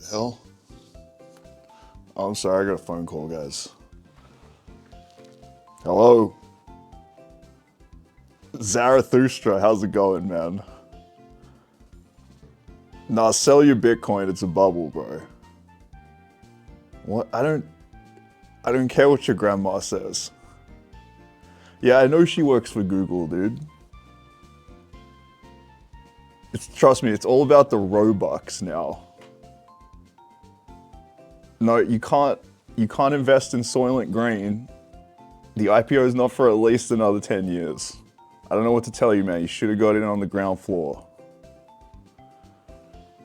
The hell? Oh, I'm sorry, I got a phone call, guys. Hello? Zarathustra, how's it going, man? Nah, sell your Bitcoin, it's a bubble, bro. What? I don't care what your grandma says. Yeah, I know she works for Google, dude. Trust me, it's all about the Robux now. No, you can't invest in Soylent Green. The IPO is not for at least another 10 years. I don't know what to tell you, man. You should have got in on the ground floor.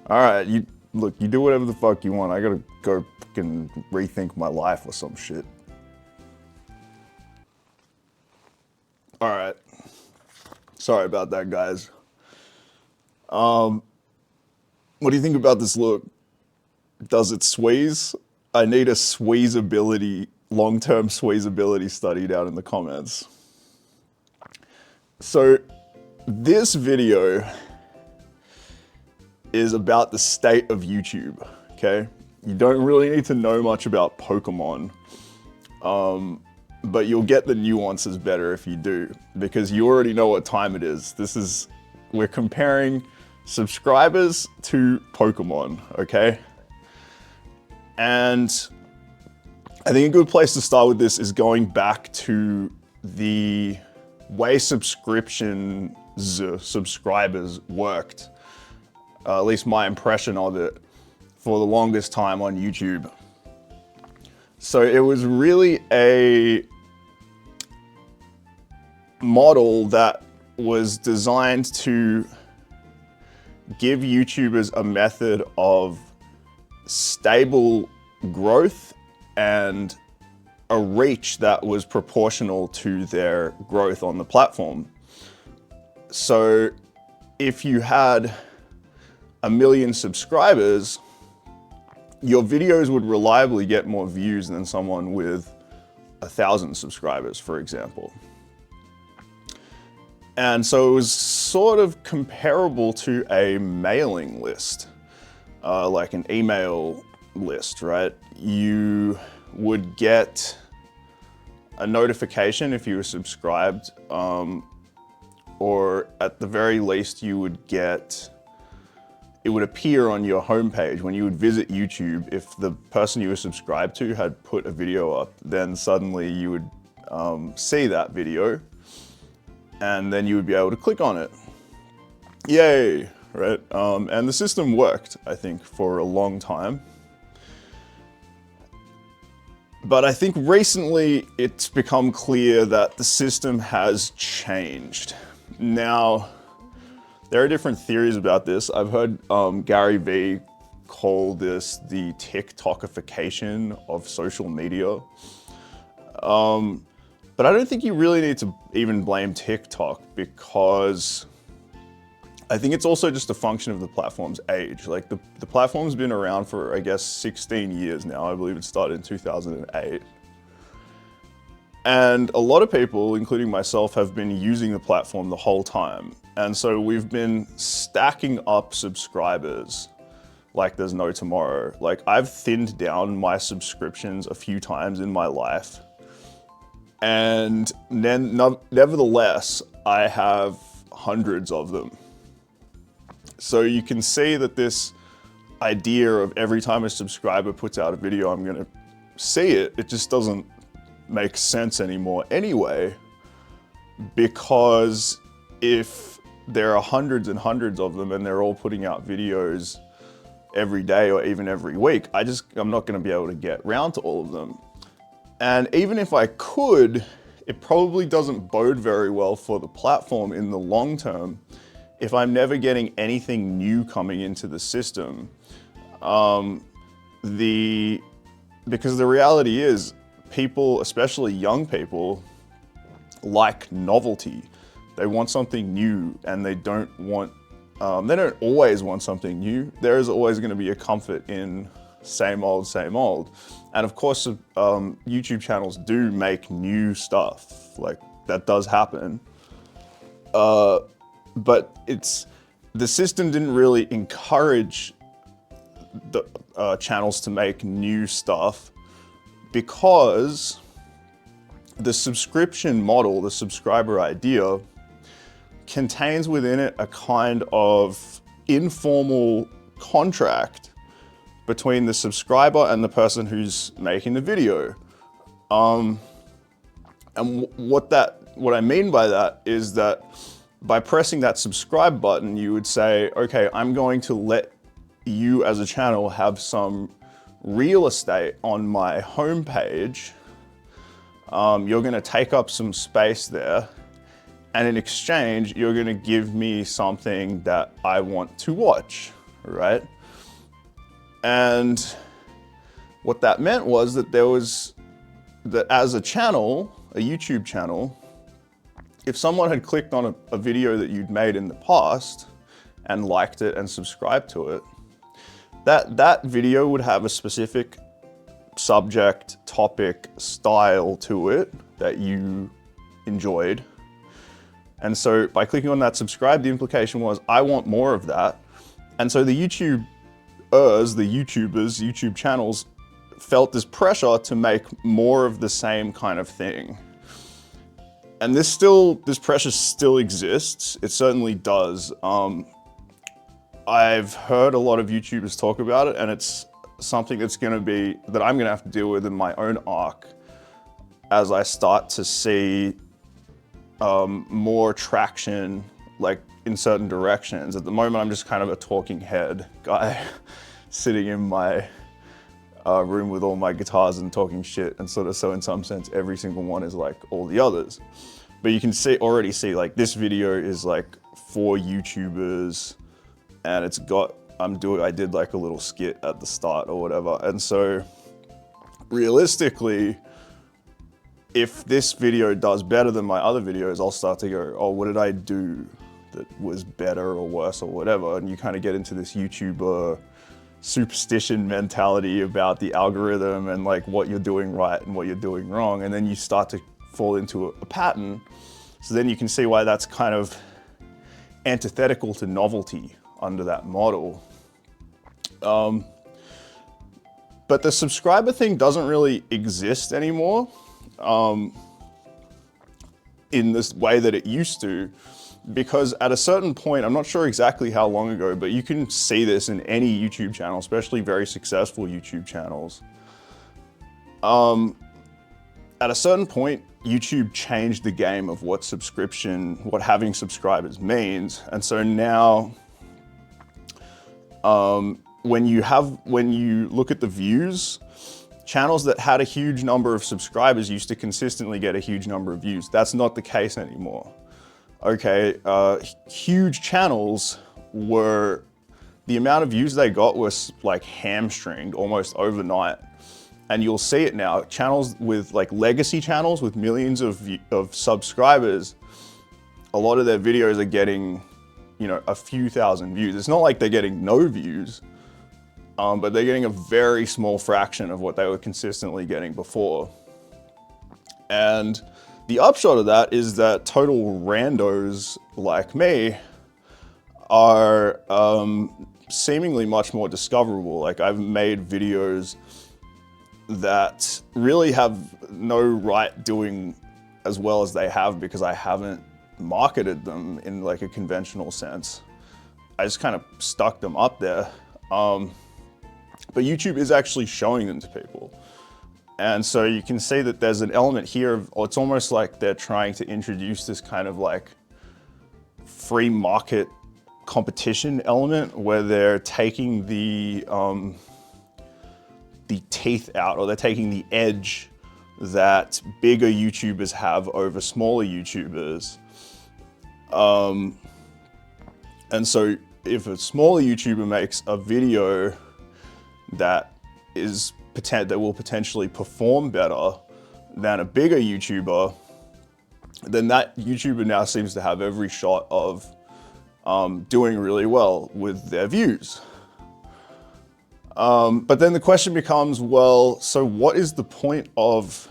All right, you do whatever the fuck you want. I gotta go fucking rethink my life or some shit. All right. Sorry about that, guys. What do you think about this look? Does it squeeze? I need a long-term squeezability study down in the comments. So, this video is about the state of YouTube, okay? You don't really need to know much about Pokémon, but you'll get the nuances better if you do, because you already know what time it is. We're comparing subscribers to Pokémon, okay? And I think a good place to start with this is going back to the way subscribers worked. At least my impression of it for the longest time on YouTube. So it was really a model that was designed to give YouTubers a method of stable growth and a reach that was proportional to their growth on the platform. So if you had 1 million subscribers, your videos would reliably get more views than someone with 1,000 subscribers, for example. And so it was sort of comparable to a mailing list, like an email list, right? You would get a notification if you were subscribed, or at the very least you would get, it would appear on your homepage when you would visit YouTube. If the person you were subscribed to had put a video up, then suddenly you would see that video, and then you would be able to click on it. Yay, right? And the system worked, I think, for a long time. But I think recently it's become clear that the system has changed. Now, there are different theories about this. I've heard Gary Vee call this the TikTokification of social media. But I don't think you really need to even blame TikTok, because I think it's also just a function of the platform's age. Like the platform's been around for, I guess, 16 years now. I believe it started in 2008. And a lot of people, including myself, have been using the platform the whole time. And so we've been stacking up subscribers like there's no tomorrow. Like, I've thinned down my subscriptions a few times in my life. And then, nevertheless, I have hundreds of them. So you can see that this idea of every time a subscriber puts out a video, I'm gonna see it, it just doesn't make sense anymore anyway, because if there are hundreds and hundreds of them and they're all putting out videos every day or even every week, I'm not gonna be able to get round to all of them. And even if I could, it probably doesn't bode very well for the platform in the long term if I'm never getting anything new coming into the system. Because the reality is, people, especially young people, like novelty. They want something new, and they don't always want something new. There is always gonna be a comfort in same old, same old. And of course, YouTube channels do make new stuff. Like, that does happen. But the system didn't really encourage channels to make new stuff because the subscription model, the subscriber idea, contains within it a kind of informal contract between the subscriber and the person who's making the video. And what I mean by that is that by pressing that subscribe button, you would say, okay, I'm going to let you as a channel have some real estate on my homepage. You're gonna take up some space there, and in exchange, you're gonna give me something that I want to watch, right? And what that meant was that that as a channel, a YouTube channel, if someone had clicked on a video that you'd made in the past and liked it and subscribed to it, that video would have a specific subject, topic, style to it that you enjoyed. And so by clicking on that subscribe, the implication was, I want more of that. And so the YouTubers, YouTube channels felt this pressure to make more of the same kind of thing. And this pressure still exists. It certainly does. I've heard a lot of YouTubers talk about it, and it's something that I'm gonna have to deal with in my own arc as I start to see more traction, like in certain directions. At the moment, I'm just kind of a talking head guy sitting in my room with all my guitars and talking shit, and so in some sense, every single one is like all the others. But you can already see like this video is like for YouTubers, and it's got, I did like a little skit at the start or whatever. And so realistically, if this video does better than my other videos, I'll start to go, oh, what did I do that was better or worse or whatever? And you kind of get into this YouTuber superstition mentality about the algorithm and like what you're doing right and what you're doing wrong. And then you start to fall into a pattern. So then you can see why that's kind of antithetical to novelty under that model. But the subscriber thing doesn't really exist anymore in this way that it used to, because at a certain point, I'm not sure exactly how long ago, but you can see this in any YouTube channel, especially very successful YouTube channels. At a certain point, YouTube changed the game of what having subscribers means. And so now, when you look at the views, channels that had a huge number of subscribers used to consistently get a huge number of views. That's not the case anymore. Okay, huge channels the amount of views they got was like hamstringed almost overnight. And you'll see it now, channels with like legacy channels with millions of subscribers, a lot of their videos are getting, a few thousand views. It's not like they're getting no views, but they're getting a very small fraction of what they were consistently getting before. And the upshot of that is that total randos like me are seemingly much more discoverable. Like I've made videos that really have no right doing as well as they have because I haven't marketed them in like a conventional sense. I just kind of stuck them up there. But YouTube is actually showing them to people. And so you can see that there's an element here of, it's almost like they're trying to introduce this kind of like free market competition element where they're taking the teeth out, or they're taking the edge that bigger YouTubers have over smaller YouTubers. And so if a smaller YouTuber makes a video that will potentially perform better than a bigger YouTuber, then that YouTuber now seems to have every shot of doing really well with their views. But then the question becomes, well, so what is the point of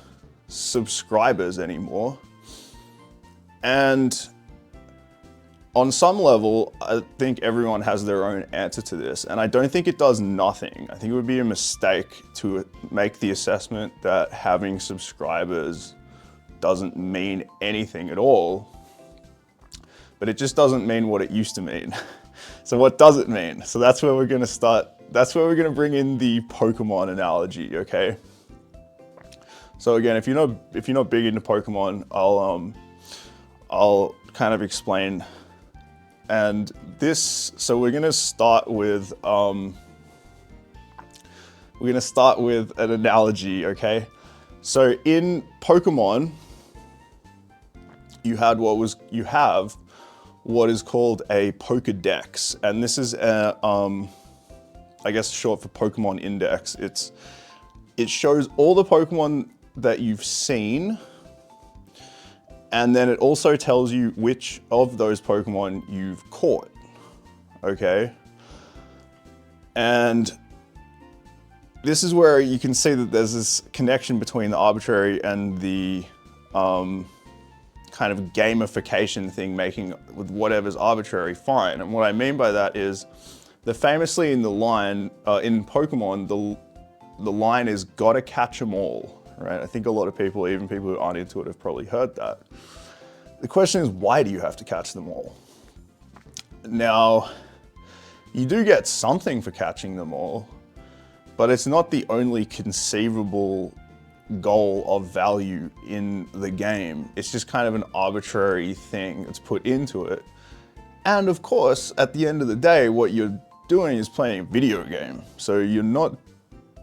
subscribers anymore? And on some level, I think everyone has their own answer to this, and I don't think it does nothing. I think it would be a mistake to make the assessment that having subscribers doesn't mean anything at all, but it just doesn't mean what it used to mean. So what does it mean? So that's where we're gonna start. That's where we're gonna bring in the Pokemon analogy, okay? So again, if you're not big into Pokemon, I'll kind of explain. And this, so we're gonna start with an analogy, okay? So in Pokemon, you have what is called a Pokédex, and this is I guess short for Pokemon Index. It shows all the Pokemon that you've seen, and then it also tells you which of those Pokemon you've caught, okay? And this is where you can see that there's this connection between the arbitrary and the kind of gamification thing, making with whatever's arbitrary fine. And what I mean by that is that famously in the line, in Pokemon, the line is gotta catch 'em all, right? I think a lot of people, even people who aren't into it, have probably heard that. The question is, why do you have to catch them all? Now, you do get something for catching them all, but it's not the only conceivable goal of value in the game. It's just kind of an arbitrary thing that's put into it. And of course, at the end of the day, what you're doing is playing a video game. So you're not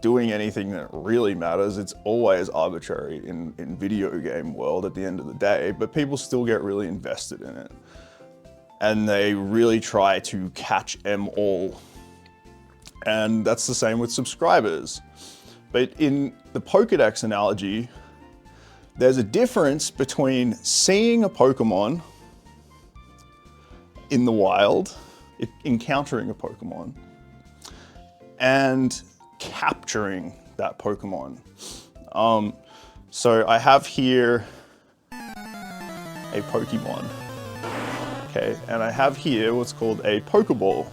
doing anything that really matters. It's always arbitrary in video game world at the end of the day, but people still get really invested in it. And they really try to catch them all. And that's the same with subscribers. But in the Pokédex analogy, there's a difference between seeing a Pokemon in the wild, encountering a Pokemon, and capturing that Pokemon. So I have here a Pokemon, okay? And I have here what's called a Pokeball.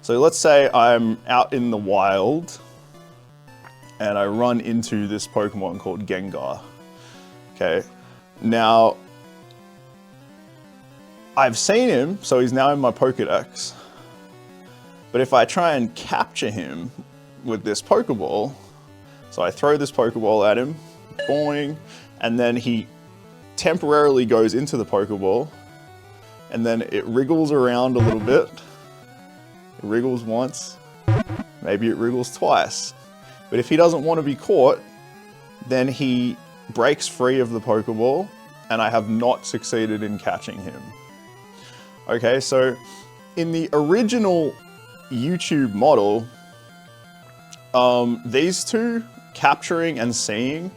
So let's say I'm out in the wild and I run into this Pokemon called Gengar, okay? Now, I've seen him, so he's now in my Pokédex. But if I try and capture him with this Pokeball, so I throw this Pokeball at him, boing, and then he temporarily goes into the Pokeball, and then it wriggles around a little bit. It wriggles once, maybe it wriggles twice. But if he doesn't want to be caught, then he breaks free of the Pokeball, and I have not succeeded in catching him. Okay, so in the original YouTube model, these two, capturing and seeing,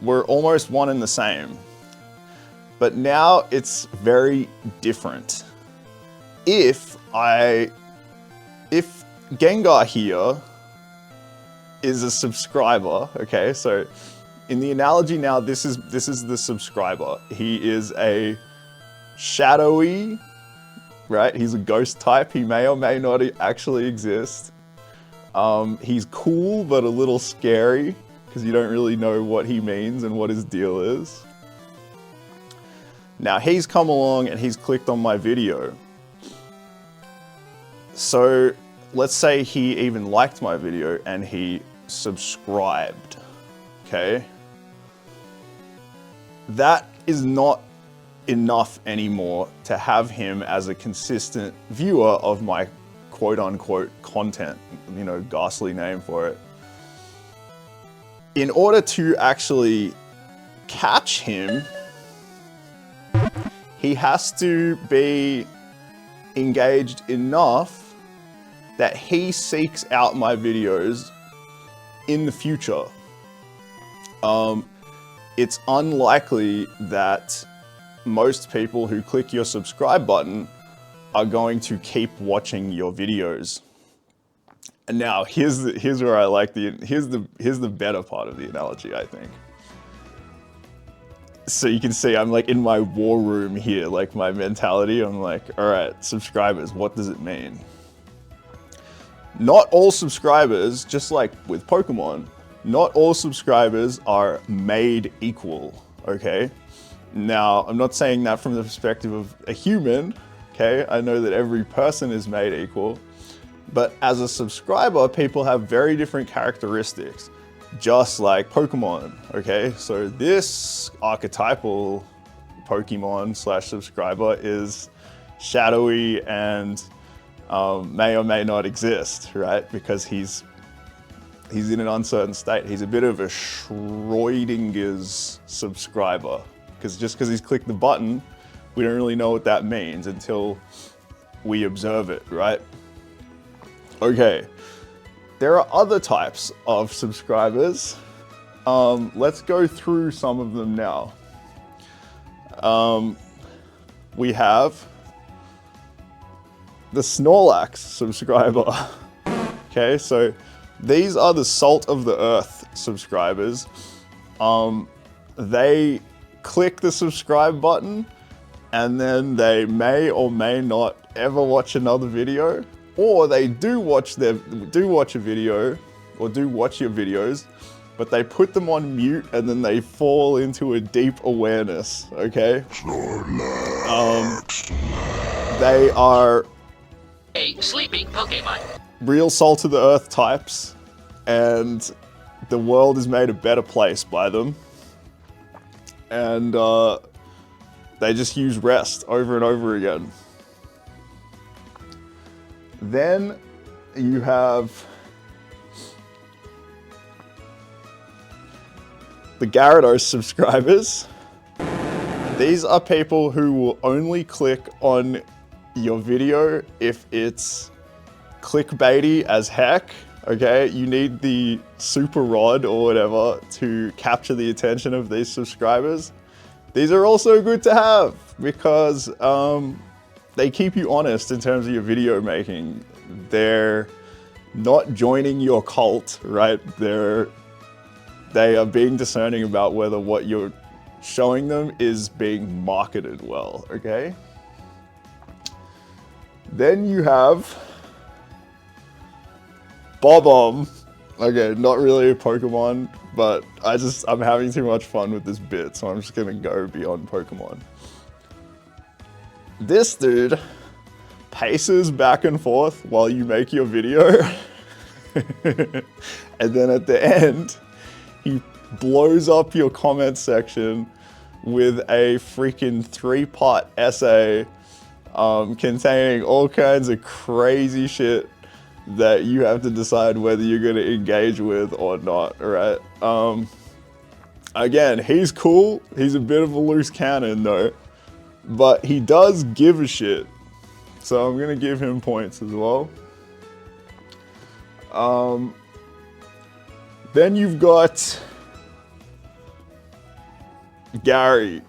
were almost one and the same. But now it's very different. If Gengar here is a subscriber, okay, so in the analogy now, this is the subscriber. He is a shadowy, right? He's a ghost type. He may or may not actually exist. He's cool, but a little scary because you don't really know what he means and what his deal is. Now he's come along and he's clicked on my video. So let's say he even liked my video and he subscribed, okay? That is not enough anymore to have him as a consistent viewer of my quote-unquote content, you know, ghastly name for it. In order to actually catch him, he has to be engaged enough that he seeks out my videos in the future. It's unlikely that most people who click your subscribe button are going to keep watching your videos. And now here's where I like here's the better part of the analogy, I think. So you can see I'm like in my war room here, like my mentality. I'm like, all right, subscribers, what does it mean? Not all subscribers, just like with Pokemon, not all subscribers are made equal, okay? Now, I'm not saying that from the perspective of a human, okay? I know that every person is made equal, but as a subscriber, people have very different characteristics, just like Pokemon, okay? So this archetypal Pokemon slash subscriber is shadowy and may or may not exist, right? Because he's in an uncertain state. He's a bit of a Schrodinger's subscriber, because just because he's clicked the button, we don't really know what that means until we observe it, right? Okay, there are other types of subscribers. Let's go through some of them now. We have the Snorlax subscriber. Okay, so these are the Salt of the Earth subscribers. They click the subscribe button and then they may or may not ever watch another video, or they do watch your video or do watch your videos, but they put them on mute and then they fall into a deep awareness, okay? They are a sleeping Pokemon. Real Salt of the Earth types, and the world is made a better place by them. And they just use rest over and over again. Then you have the Gyarados subscribers. These are people who will only click on your video if it's clickbaity as heck, okay? You need the super rod or whatever to capture the attention of these subscribers. These are also good to have because they keep you honest in terms of your video making. They're not joining your cult, right? They are being discerning about whether what you're showing them is being marketed well, okay? Then you have Bob-omb. Okay, not really a Pokemon, but I'm having too much fun with this bit, so I'm just gonna go beyond Pokemon. This dude paces back and forth while you make your video. And then at the end, he blows up your comment section with a freaking 3-part essay containing all kinds of crazy shit that you have to decide whether you're going to engage with or not, right? Again, he's cool. He's a bit of a loose cannon though, but he does give a shit. So I'm going to give him points as well. Then you've got Gary.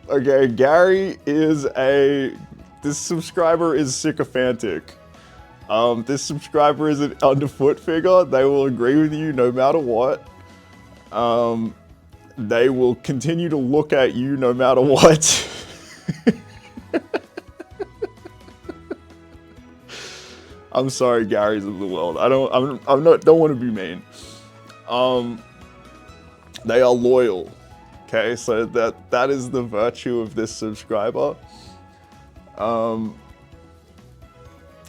Okay, Gary is this subscriber is sycophantic. This subscriber is an underfoot figure. They will agree with you no matter what. They will continue to look at you no matter what. I'm sorry, Garys of the world. I don't want to be mean. They are loyal. Okay, so that is the virtue of this subscriber.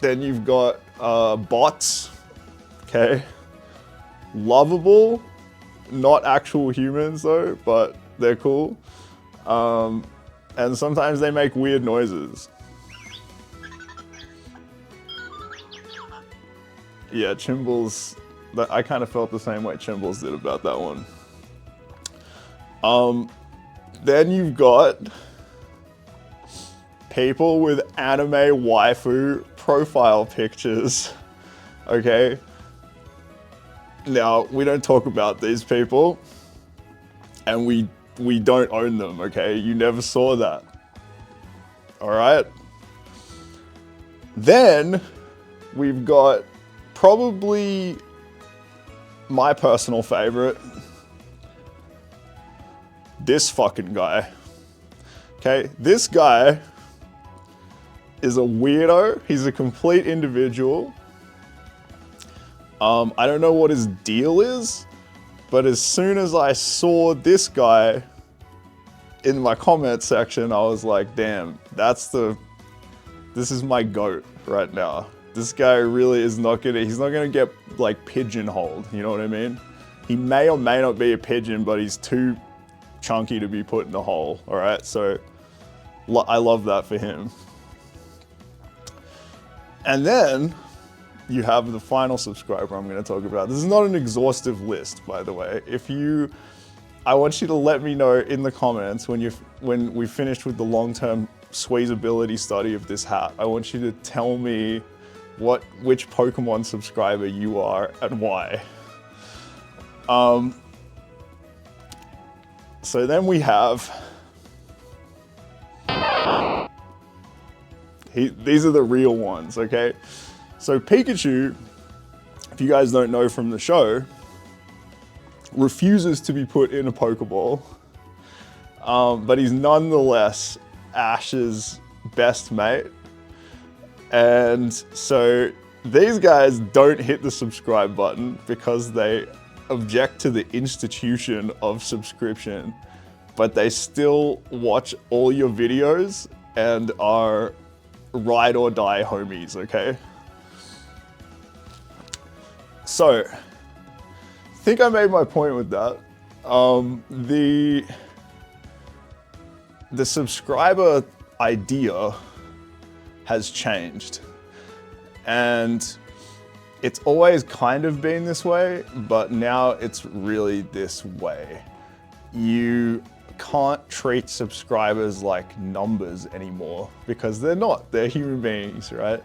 Then you've got bots. Okay, lovable, not actual humans though, but they're cool. And sometimes they make weird noises. Yeah, Chimbles, I kind of felt the same way Chimbles did about that one. Then you've got people with anime waifu profile pictures, okay? Now, we don't talk about these people, and we don't own them, okay? You never saw that, all right? Then we've got probably my personal favorite, this fucking guy. Okay, this guy is a weirdo. He's a complete individual. I don't know what his deal is, but as soon as I saw this guy in my comment section, I was like, damn, this is my goat right now. This guy really is he's not gonna get like pigeonholed, you know what I mean? He may or may not be a pigeon, but he's too chunky to be put in the hole, all right? So I love that for him. And then you have the final subscriber I'm going to talk about. This is not an exhaustive list, by the way. I want you to let me know in the comments when we finished with the long-term squeezability study of this hat. I want you to tell me which Pokemon subscriber you are and why. So then we have. These are the real ones, okay? So Pikachu, if you guys don't know from the show, refuses to be put in a Pokeball, but he's nonetheless Ash's best mate. And so these guys don't hit the subscribe button because they object to the institution of subscription, but they still watch all your videos and are ride or die homies, okay? So, I think I made my point with that. The subscriber idea has changed, and it's always kind of been this way, but now it's really this way. You can't treat subscribers like numbers anymore because they're not, they're human beings, right?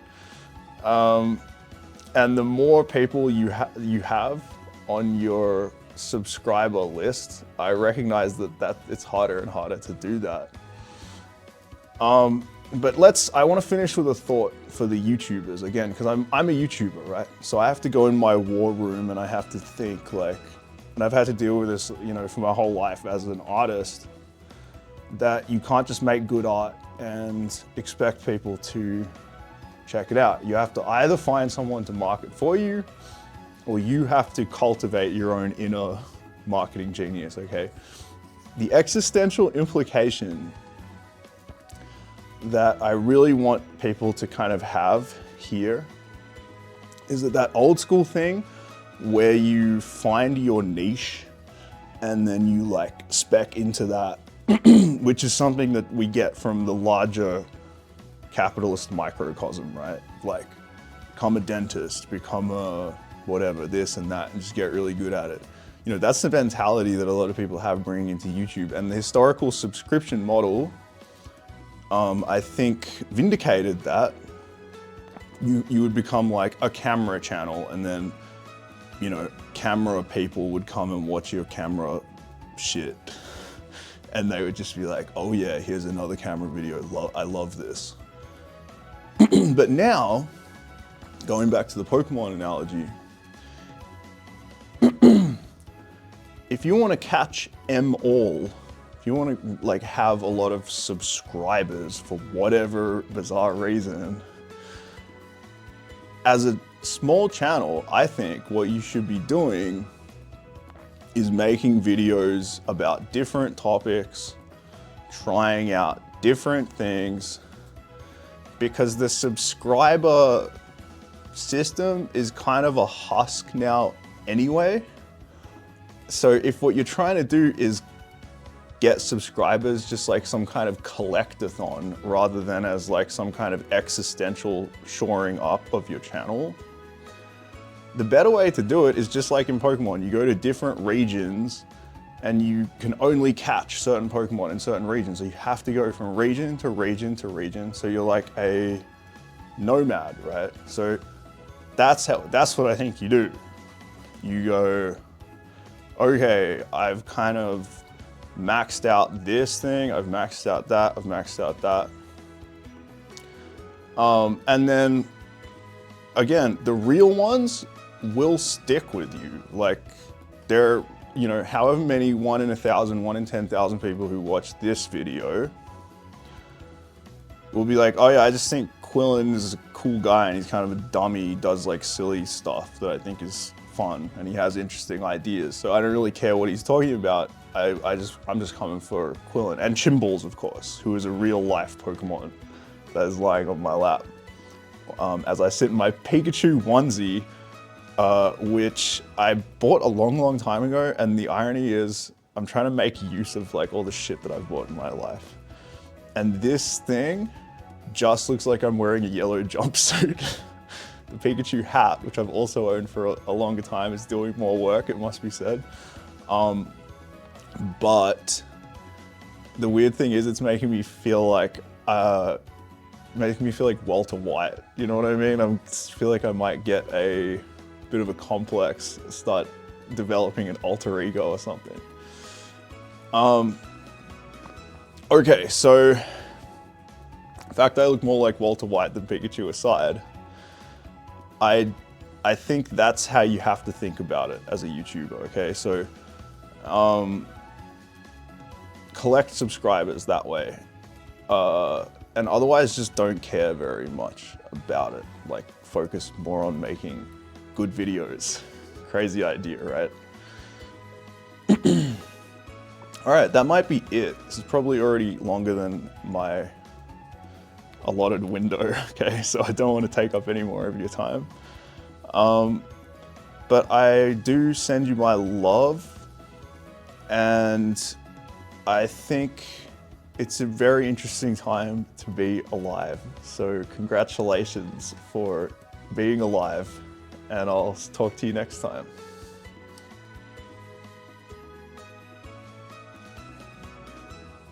And the more people you have on your subscriber list, I recognize that it's harder and harder to do that. But I want to finish with a thought for the YouTubers again, because I'm a YouTuber, right? So I have to go in my war room and I have to think like, and I've had to deal with this, you know, for my whole life as an artist, that you can't just make good art and expect people to check it out. You have to either find someone to market for you, or you have to cultivate your own inner marketing genius, okay? The existential implication that I really want people to kind of have here is that old school thing where you find your niche and then you like spec into that, which is something that we get from the larger capitalist microcosm, right? Like, become a dentist, become a whatever, this and that, and just get really good at it. You know, that's the mentality that a lot of people have bringing into YouTube. And the historical subscription model, I think, vindicated that. You would become like a camera channel, and then, you know, camera people would come and watch your camera shit. And they would just be like, oh yeah, here's another camera video, I love this. But now, going back to the Pokemon analogy, if you want to catch all, if you want to like have a lot of subscribers for whatever bizarre reason, as a small channel, I think what you should be doing is making videos about different topics, trying out different things, because the subscriber system is kind of a husk now anyway. So if what you're trying to do is get subscribers just like some kind of collectathon rather than as like some kind of existential shoring up of your channel, the better way to do it is just like in Pokemon. You go to different regions and you can only catch certain Pokemon in certain regions. So you have to go from region to region to region. So you're like a nomad, right? So that's what I think you do. You go, okay, I've kind of maxed out this thing, I've maxed out that, I've maxed out that. And then again, the real ones will stick with you. Like you know, however many 1 in 1,000, 1 in 10,000 people who watch this video will be like, oh yeah, I just think Quillen is a cool guy and he's kind of a dummy. He does like silly stuff that I think is fun and he has interesting ideas. So I don't really care what he's talking about. I'm just coming for Quillen and Chimballs, of course, who is a real life Pokemon that is lying on my lap. As I sit in my Pikachu onesie, which I bought a long time ago, and the irony is I'm trying to make use of like all the shit that I've bought in my life. And this thing just looks like I'm wearing a yellow jumpsuit. The Pikachu hat, which I've also owned for a longer time, is doing more work, it must be said. But the weird thing is it's making me feel like Walter White. You know what I mean? I feel like I might get a bit of a complex, start developing an alter ego or something. Okay, so the fact I look more like Walter White than Pikachu aside, I think that's how you have to think about it as a YouTuber, okay? So, collect subscribers that way. And otherwise just don't care very much about it. Like, focus more on making good videos. Crazy idea, right? Alright, that might be it. This is probably already longer than my allotted window, okay? So I don't want to take up any more of your time. But I do send you my love, and I think it's a very interesting time to be alive. So congratulations for being alive, and I'll talk to you next time.